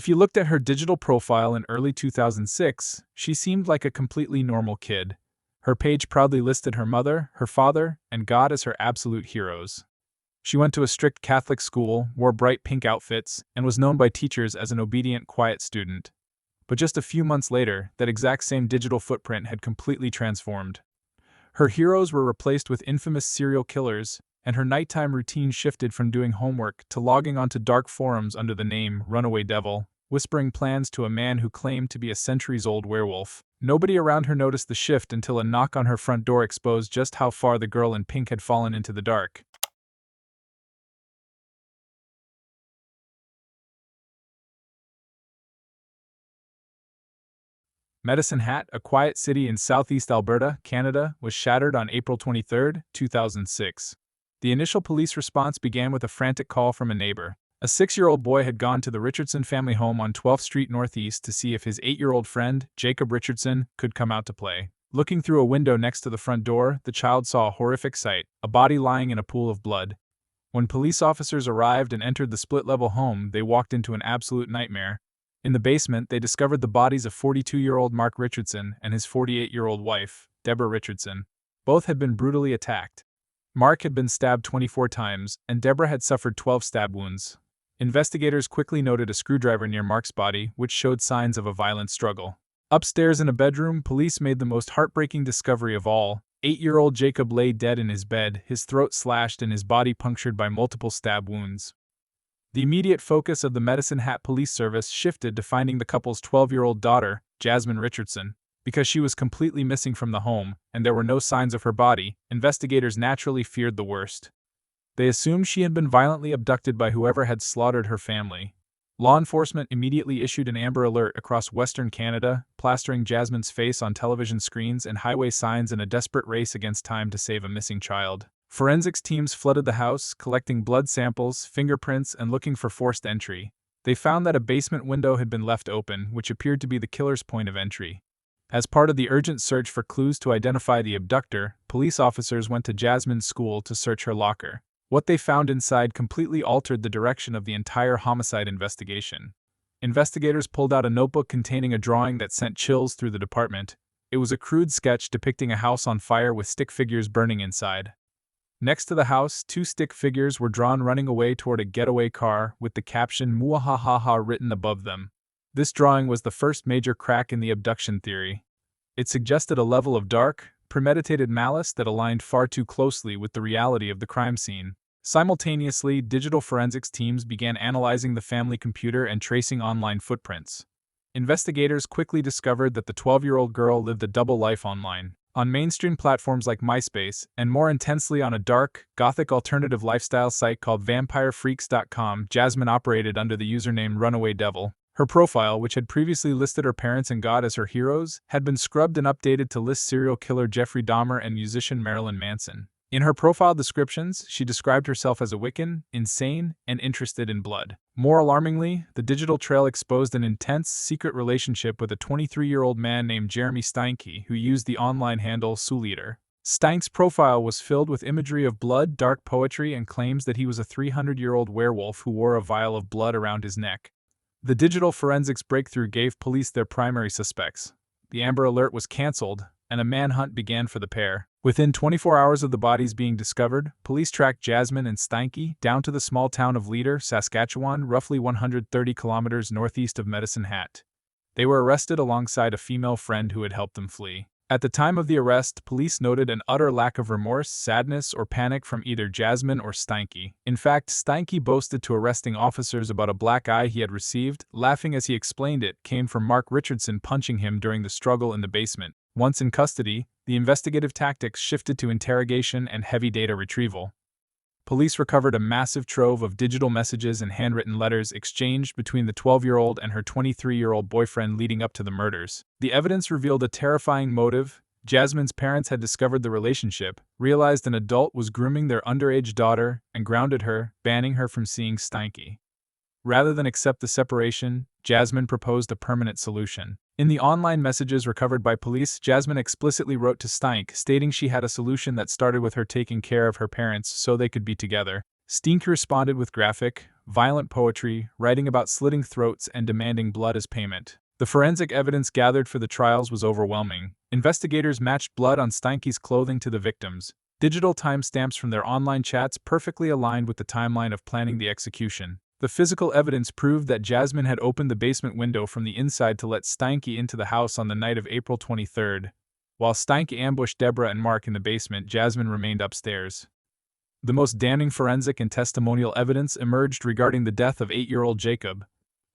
If you looked at her digital profile in early 2006, she seemed like a completely normal kid. Her page proudly listed her mother, her father, and God as her absolute heroes. She went to a strict Catholic school, wore bright pink outfits, and was known by teachers as an obedient, quiet student. But just a few months later, that exact same digital footprint had completely transformed. Her heroes were replaced with infamous serial killers, and her nighttime routine shifted from doing homework to logging onto dark forums under the name Runaway Devil, whispering plans to a man who claimed to be a centuries-old werewolf. Nobody around her noticed the shift until a knock on her front door exposed just how far the girl in pink had fallen into the dark. Medicine Hat, a quiet city in southeast Alberta, Canada, was shattered on April 23, 2006. The initial police response began with a frantic call from a neighbor. A 6-year-old boy had gone to the Richardson family home on 12th Street Northeast to see if his 8-year-old friend, Jacob Richardson, could come out to play. Looking through a window next to the front door, the child saw a horrific sight, a body lying in a pool of blood. When police officers arrived and entered the split-level home, they walked into an absolute nightmare. In the basement, they discovered the bodies of 42-year-old Mark Richardson and his 48-year-old wife, Deborah Richardson. Both had been brutally attacked. Mark had been stabbed 24 times, and Deborah had suffered 12 stab wounds. Investigators quickly noted a screwdriver near Mark's body, which showed signs of a violent struggle. Upstairs in a bedroom, police made the most heartbreaking discovery of all. 8-year-old Jacob lay dead in his bed, his throat slashed and his body punctured by multiple stab wounds. The immediate focus of the Medicine Hat Police Service shifted to finding the couple's 12-year-old daughter, Jasmine Richardson. Because she was completely missing from the home, and there were no signs of her body, investigators naturally feared the worst. They assumed she had been violently abducted by whoever had slaughtered her family. Law enforcement immediately issued an Amber Alert across Western Canada, plastering Jasmine's face on television screens and highway signs in a desperate race against time to save a missing child. Forensics teams flooded the house, collecting blood samples, fingerprints, and looking for forced entry. They found that a basement window had been left open, which appeared to be the killer's point of entry. As part of the urgent search for clues to identify the abductor, police officers went to Jasmine's school to search her locker. What they found inside completely altered the direction of the entire homicide investigation. Investigators pulled out a notebook containing a drawing that sent chills through the department. It was a crude sketch depicting a house on fire with stick figures burning inside. Next to the house, 2 stick figures were drawn running away toward a getaway car, with the caption "Muahahaha" written above them. This drawing was the first major crack in the abduction theory. It suggested a level of dark, premeditated malice that aligned far too closely with the reality of the crime scene. Simultaneously, digital forensics teams began analyzing the family computer and tracing online footprints. Investigators quickly discovered that the 12-year-old girl lived a double life online. On mainstream platforms like MySpace, and more intensely on a dark, gothic alternative lifestyle site called VampireFreaks.com, Jasmine operated under the username Runaway Devil. Her profile, which had previously listed her parents and God as her heroes, had been scrubbed and updated to list serial killer Jeffrey Dahmer and musician Marilyn Manson. In her profile descriptions, she described herself as a Wiccan, insane, and interested in blood. More alarmingly, the digital trail exposed an intense, secret relationship with a 23-year-old man named Jeremy Steinke, who used the online handle Souleater. Steinke's profile was filled with imagery of blood, dark poetry, and claims that he was a 300-year-old werewolf who wore a vial of blood around his neck. The digital forensics breakthrough gave police their primary suspects. The Amber Alert was cancelled, and a manhunt began for the pair. Within 24 hours of the bodies being discovered, police tracked Jasmine and Steinke down to the small town of Leader, Saskatchewan, roughly 130 kilometers northeast of Medicine Hat. They were arrested alongside a female friend who had helped them flee. At the time of the arrest, police noted an utter lack of remorse, sadness, or panic from either Jasmine or Steinke. In fact, Steinke boasted to arresting officers about a black eye he had received, laughing as he explained it came from Mark Richardson punching him during the struggle in the basement. Once in custody, the investigative tactics shifted to interrogation and heavy data retrieval. Police recovered a massive trove of digital messages and handwritten letters exchanged between the 12-year-old and her 23-year-old boyfriend leading up to the murders. The evidence revealed a terrifying motive. Jasmine's parents had discovered the relationship, realized an adult was grooming their underage daughter, and grounded her, banning her from seeing Steinke. Rather than accept the separation, Jasmine proposed a permanent solution. In the online messages recovered by police, Jasmine explicitly wrote to Steinke, stating she had a solution that started with her taking care of her parents so they could be together. Steinke responded with graphic, violent poetry, writing about slitting throats and demanding blood as payment. The forensic evidence gathered for the trials was overwhelming. Investigators matched blood on Steinke's clothing to the victims. Digital timestamps from their online chats perfectly aligned with the timeline of planning the execution. The physical evidence proved that Jasmine had opened the basement window from the inside to let Steinke into the house on the night of April 23rd. While Steinke ambushed Deborah and Mark in the basement, Jasmine remained upstairs. The most damning forensic and testimonial evidence emerged regarding the death of 8-year-old Jacob.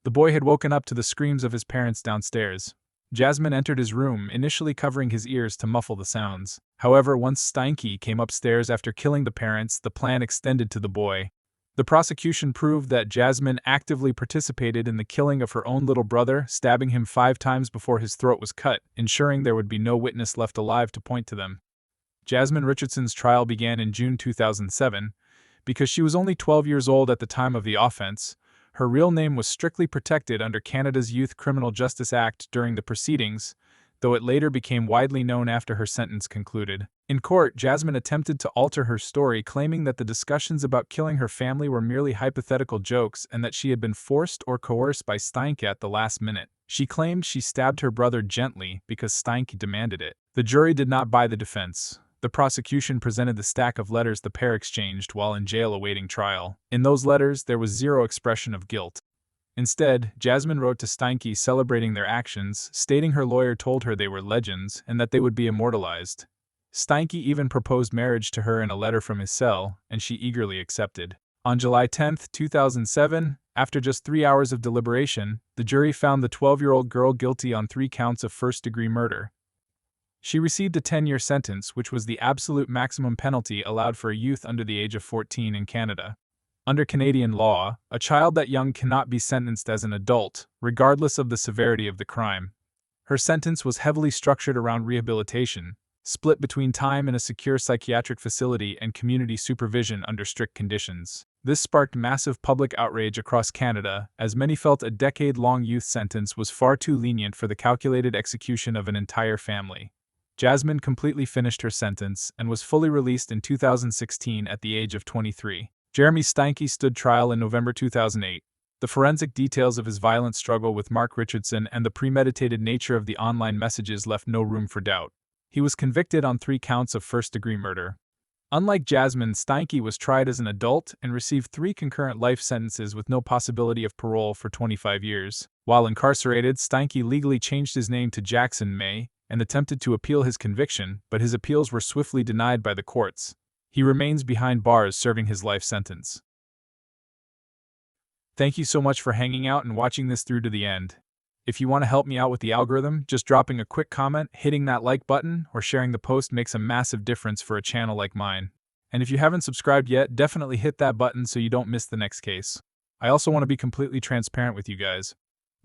The boy had woken up to the screams of his parents downstairs. Jasmine entered his room, initially covering his ears to muffle the sounds. However, once Steinke came upstairs after killing the parents, the plan extended to the boy. The prosecution proved that Jasmine actively participated in the killing of her own little brother, stabbing him 5 times before his throat was cut, ensuring there would be no witness left alive to point to them. Jasmine Richardson's trial began in June 2007. Because she was only 12 years old at the time of the offense, her real name was strictly protected under Canada's Youth Criminal Justice Act during the proceedings, though it later became widely known after her sentence concluded. In court, Jasmine attempted to alter her story, claiming that the discussions about killing her family were merely hypothetical jokes and that she had been forced or coerced by Steinke at the last minute. She claimed she stabbed her brother gently because Steinke demanded it. The jury did not buy the defense. The prosecution presented the stack of letters the pair exchanged while in jail awaiting trial. In those letters, there was zero expression of guilt. Instead, Jasmine wrote to Steinke celebrating their actions, stating her lawyer told her they were legends and that they would be immortalized. Steinke even proposed marriage to her in a letter from his cell, and she eagerly accepted. On July 10, 2007, after just 3 hours of deliberation, the jury found the 12-year-old girl guilty on 3 counts of first-degree murder. She received a 10-year sentence, which was the absolute maximum penalty allowed for a youth under the age of 14 in Canada. Under Canadian law, a child that young cannot be sentenced as an adult, regardless of the severity of the crime. Her sentence was heavily structured around rehabilitation, split between time in a secure psychiatric facility and community supervision under strict conditions. This sparked massive public outrage across Canada, as many felt a decade-long youth sentence was far too lenient for the calculated execution of an entire family. Jasmine completely finished her sentence and was fully released in 2016 at the age of 23. Jeremy Steinke stood trial in November 2008. The forensic details of his violent struggle with Mark Richardson and the premeditated nature of the online messages left no room for doubt. He was convicted on 3 counts of first-degree murder. Unlike Jasmine, Steinke was tried as an adult and received 3 concurrent life sentences with no possibility of parole for 25 years. While incarcerated, Steinke legally changed his name to Jackson May and attempted to appeal his conviction, but his appeals were swiftly denied by the courts. He remains behind bars serving his life sentence. Thank you so much for hanging out and watching this through to the end. If you want to help me out with the algorithm, just dropping a quick comment, hitting that like button, or sharing the post makes a massive difference for a channel like mine. And if you haven't subscribed yet, definitely hit that button so you don't miss the next case. I also want to be completely transparent with you guys.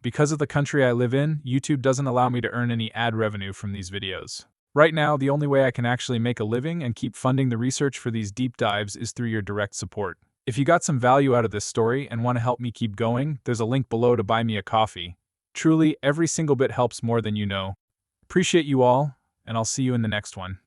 Because of the country I live in, YouTube doesn't allow me to earn any ad revenue from these videos. Right now, the only way I can actually make a living and keep funding the research for these deep dives is through your direct support. If you got some value out of this story and want to help me keep going, there's a link below to buy me a coffee. Truly, every single bit helps more than you know. Appreciate you all, and I'll see you in the next one.